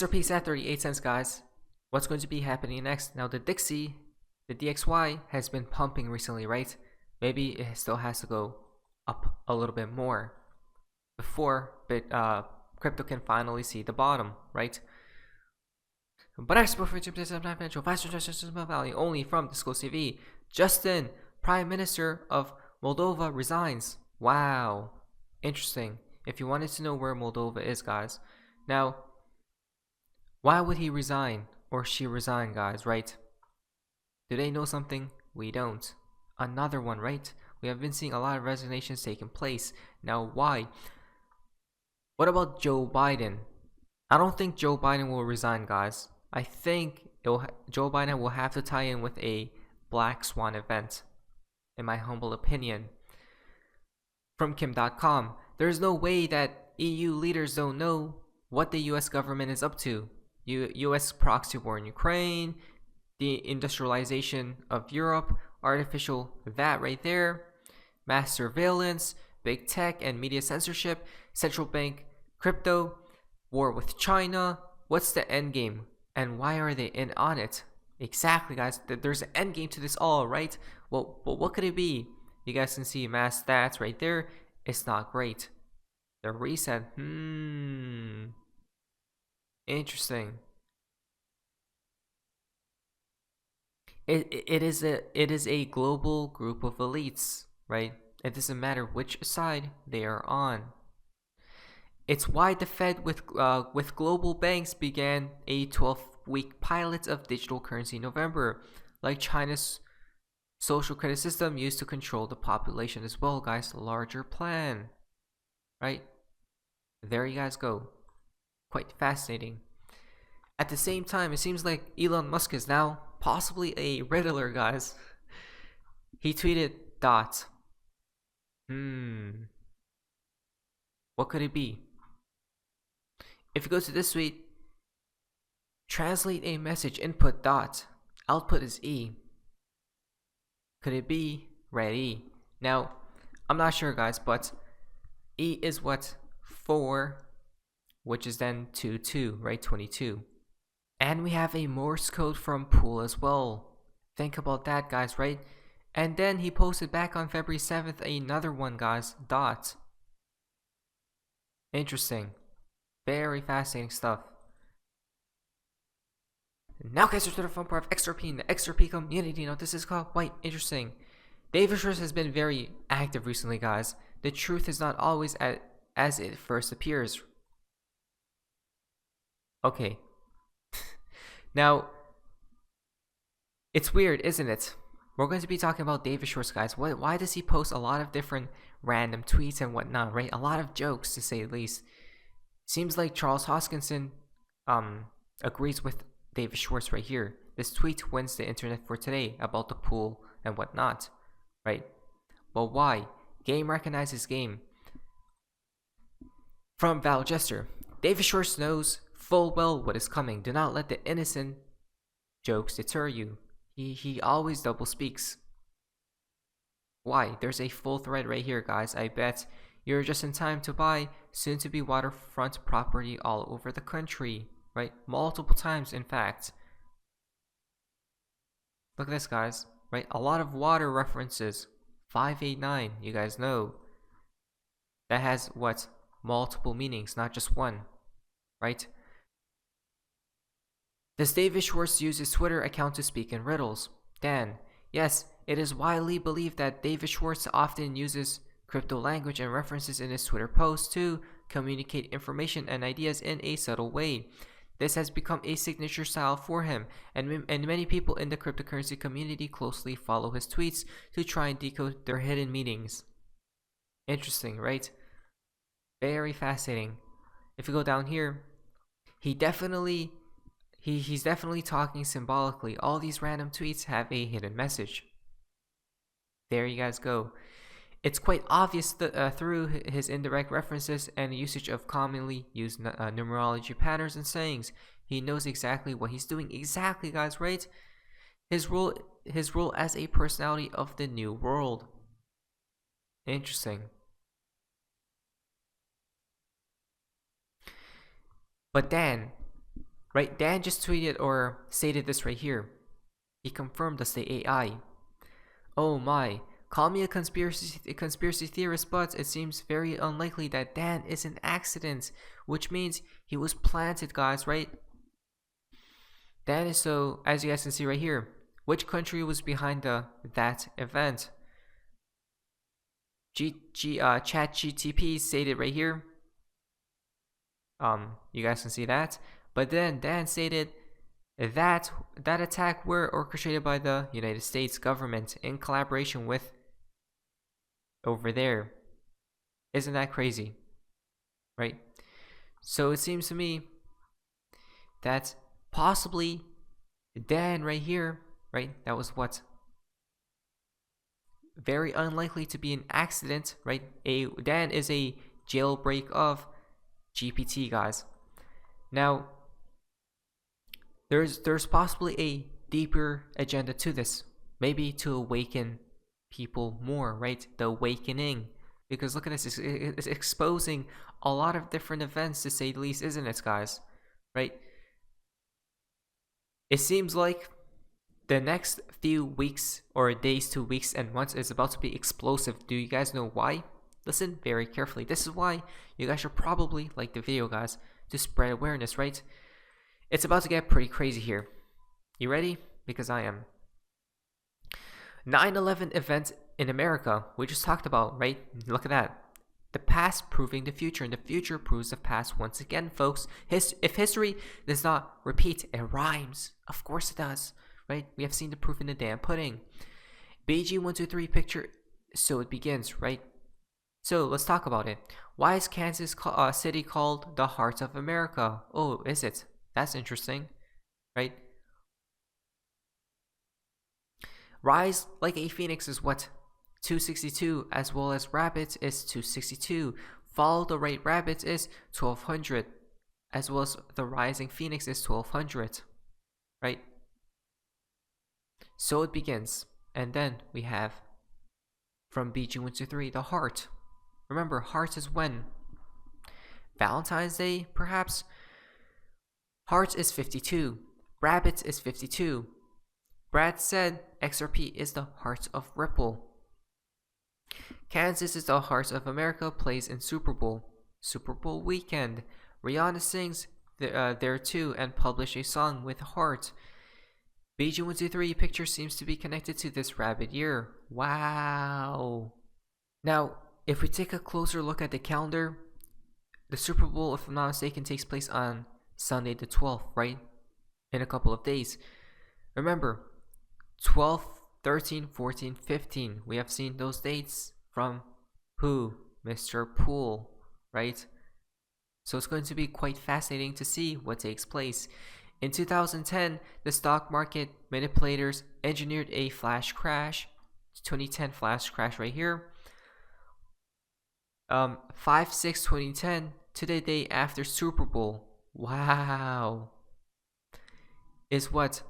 XRP's at 38 cents, guys. What's going to be happening next? Now, the DXY has been pumping recently, right? Maybe it still has to go up a little bit more before crypto can finally see the bottom, right? But expert for financial value only from Disclose TV. Justin, Prime Minister of Moldova, resigns. Wow, interesting. If you wanted to know where Moldova is, guys, now, why would he resign or she resign, guys, right? Do they know something? We don't. Another one, right? We have been seeing a lot of resignations taking place. Now, why? What about Joe Biden? I don't think Joe Biden will resign, guys. I think Joe Biden will have to tie in with a Black Swan event, in my humble opinion. From Kim.com, there's no way that EU leaders don't know what the US government is up to. US proxy war in Ukraine, the industrialization of Europe, artificial that right there, mass surveillance, big tech and media censorship, central bank crypto, war with China. What's the end game? And why are they in on it? Exactly, guys. There's an end game to this all, right? Well, what could it be? You guys can see mass stats right there. It's not great. The reset. Interesting. It is a global group of elites, right? It doesn't matter which side they are on. It's why the Fed with global banks began a 12-week pilot of digital currency in November, like China's social credit system used to control the population as well, guys. Larger plan, right? There you guys go. Quite fascinating. At the same time, it seems like Elon Musk is now possibly a Riddler, guys. He tweeted dot. What could it be? If you go to this tweet, translate a message input dot. Output is E. Could it be red E? Now, I'm not sure, guys, but E is what? 4, which is then 2, right? 22. And we have a Morse code from Pool as well. Think about that, guys, right? And then he posted back on February 7th another one, guys. Dot. Interesting. Very fascinating stuff. Now, guys, to the fun part of XRP and the XRP community. Now, this is quite interesting. David Schwartz has been very active recently, guys. The truth is not always as it first appears. Okay. Now, it's weird, isn't it? We're going to be talking about David Schwartz, guys. Why does he post a lot of different random tweets and whatnot, right? A lot of jokes, to say the least. Seems like Charles Hoskinson agrees with David Schwartz right here. This tweet wins the internet for today about the pool and whatnot, right? Well, why? Game recognizes game. From Val Jester, David Schwartz knows full well what is coming. Do not let the innocent jokes deter you. He always double speaks. Why? There's a full thread right here, guys. I bet you're just in time to buy soon-to-be waterfront property all over the country, right? Multiple times, in fact. Look at this, guys, right? A lot of water references. 589, you guys know. That has what? Multiple meanings, not just one, right? Does David Schwartz use his Twitter account to speak in riddles? Dan, yes, it is widely believed that David Schwartz often uses crypto language and references in his Twitter posts to communicate information and ideas in a subtle way. This has become a signature style for him, and many people in the cryptocurrency community closely follow his tweets to try and decode their hidden meanings. Interesting, right? Very fascinating. If you go down here, he's definitely talking symbolically. All these random tweets have a hidden message. There you guys go. It's quite obvious through his indirect references and usage of commonly used numerology patterns and sayings. He knows exactly what he's doing. Exactly, guys, right? His role as a personality of the new world. Interesting. But then, right? Dan just tweeted or stated this right here. He confirmed us the AI. Oh my, call me a conspiracy theorist, but it seems very unlikely that Dan is an accident, which means he was planted, guys, right? Dan is so, as you guys can see right here, which country was behind that event? ChatGTP stated right here. You guys can see that. But then Dan stated that attack were orchestrated by the United States government in collaboration with over there. Isn't that crazy? Right? So it seems to me that possibly Dan right here, right? That was what? Very unlikely to be an accident, right? Dan is a jailbreak of GPT, guys. Now, there's possibly a deeper agenda to this, maybe to awaken people more, right? The awakening, because look at this, it's exposing a lot of different events, to say the least, isn't it, guys? Right? It seems like the next few weeks or days to weeks and months is about to be explosive. Do you guys know why? Listen very carefully. This is why you guys should probably like the video, guys, to spread awareness, right? It's about to get pretty crazy here. You ready? Because I am. 9/11 event in America, we just talked about, right? Look at that. The past proving the future, and the future proves the past once again, folks. If history does not repeat, it rhymes. Of course it does, right? We have seen the proof in the damn pudding. BG123 picture, so it begins, right? So let's talk about it. Why is Kansas City called the heart of America? Oh, is it? That's interesting, right? Rise like a phoenix is what? 262, as well as rabbits is 262. Follow the right rabbits is 1200, as well as the rising phoenix is 1200, right? So it begins, and then we have from BG123 the heart. Remember, heart is when? Valentine's Day, perhaps? Heart is 52. Rabbits is 52. Brad said XRP is the heart of Ripple. Kansas is the heart of America, plays in Super Bowl. Super Bowl weekend. Rihanna sings there too and published a song with heart. BG123 picture seems to be connected to this rabbit year. Wow. Now, if we take a closer look at the calendar, the Super Bowl, if I'm not mistaken, takes place on Sunday the 12th, right? In a couple of days. Remember, 12th, 13, 14, 15. We have seen those dates from who? Mr. Poole, right? So it's going to be quite fascinating to see what takes place. In 2010, the stock market manipulators engineered a flash crash. 2010 flash crash right here. 5/6/2010 to the day after Super Bowl. Wow. Is what?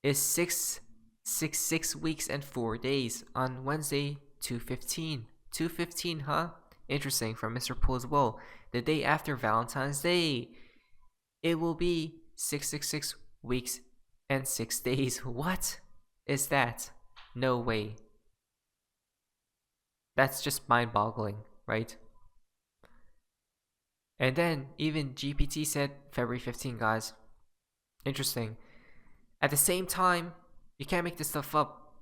Is 6 weeks and 4 days on Wednesday, 2/15. 2/15, huh? Interesting, from Mr. Poole as well. The day after Valentine's Day, it will be 666 weeks and 6 days. What is that? No way. That's just mind-boggling, right? And then even GPT said February 15, guys. Interesting. At the same time, you can't make this stuff up.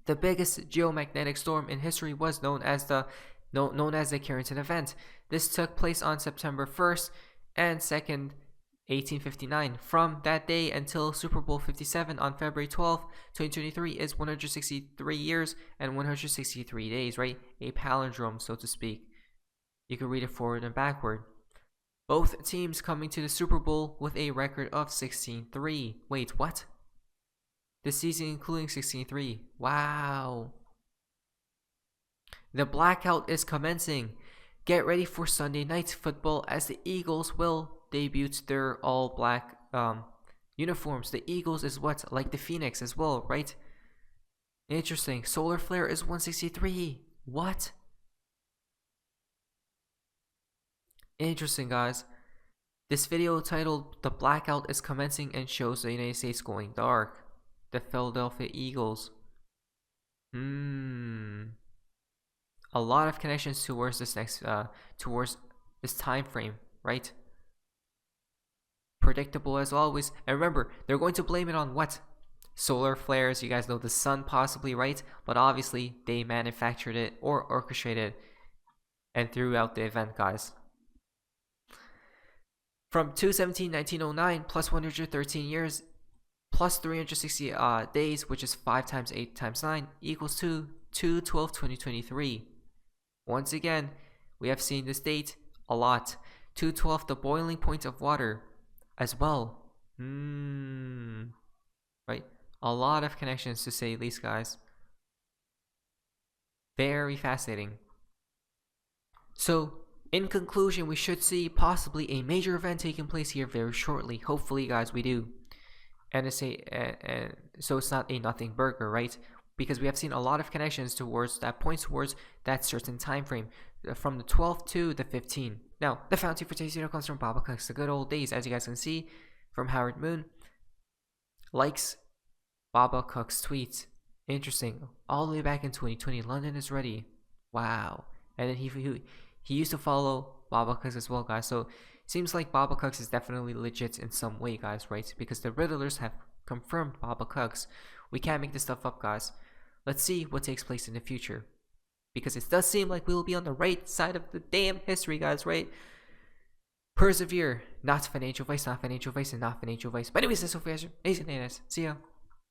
The biggest geomagnetic storm in history was known as the Carrington event. This took place on September 1st and 2nd, 1859. From that day until Super Bowl 57 on February 12th, 2023 is 163 years and 163 days, right? A palindrome, so to speak. You can read it forward and backward. Both teams coming to the Super Bowl with a record of 16-3. Wait, what? The season including 16-3. Wow. The blackout is commencing. Get ready for Sunday night football as the Eagles will debut their all-black uniforms. The Eagles is what? Like the Phoenix as well, right? Interesting. Solar flare is 163. What? Interesting, guys. This video titled "The Blackout is Commencing and Shows the United States Going Dark." The Philadelphia Eagles. A lot of connections towards this towards this time frame, right? Predictable as always. And remember, they're going to blame it on what? Solar flares. You guys know the sun possibly, right? But obviously they manufactured it or orchestrated it and threw out the event, guys. From 2/17/1909 plus 113 years plus 360 days, which is 5 times 8 times 9, equals to 2/12/2023. Once again, we have seen this date a lot. 2/12, the boiling point of water as well. Right? A lot of connections to say the least, guys. Very fascinating. So, in conclusion, we should see possibly a major event taking place here very shortly. Hopefully, guys, we do. And so it's not a nothing burger, right? Because we have seen a lot of connections towards that points towards that certain time frame, from the 12th to the 15th. Now, the fountain for today's video comes from Baba Cooks, the good old days, as you guys can see, from Howard Moon. Likes Baba Cooks tweets. Interesting. All the way back in 2020, London is ready. Wow. And then he used to follow Baba Cooks as well, guys. So seems like Baba Cooks is definitely legit in some way, guys, right? Because the Riddlers have confirmed Baba Cooks. We can't make this stuff up, guys. Let's see what takes place in the future. Because it does seem like we will be on the right side of the damn history, guys, right? Persevere. Not financial vice, not financial vice, and not financial vice. But anyways, that's all for you guys. See ya.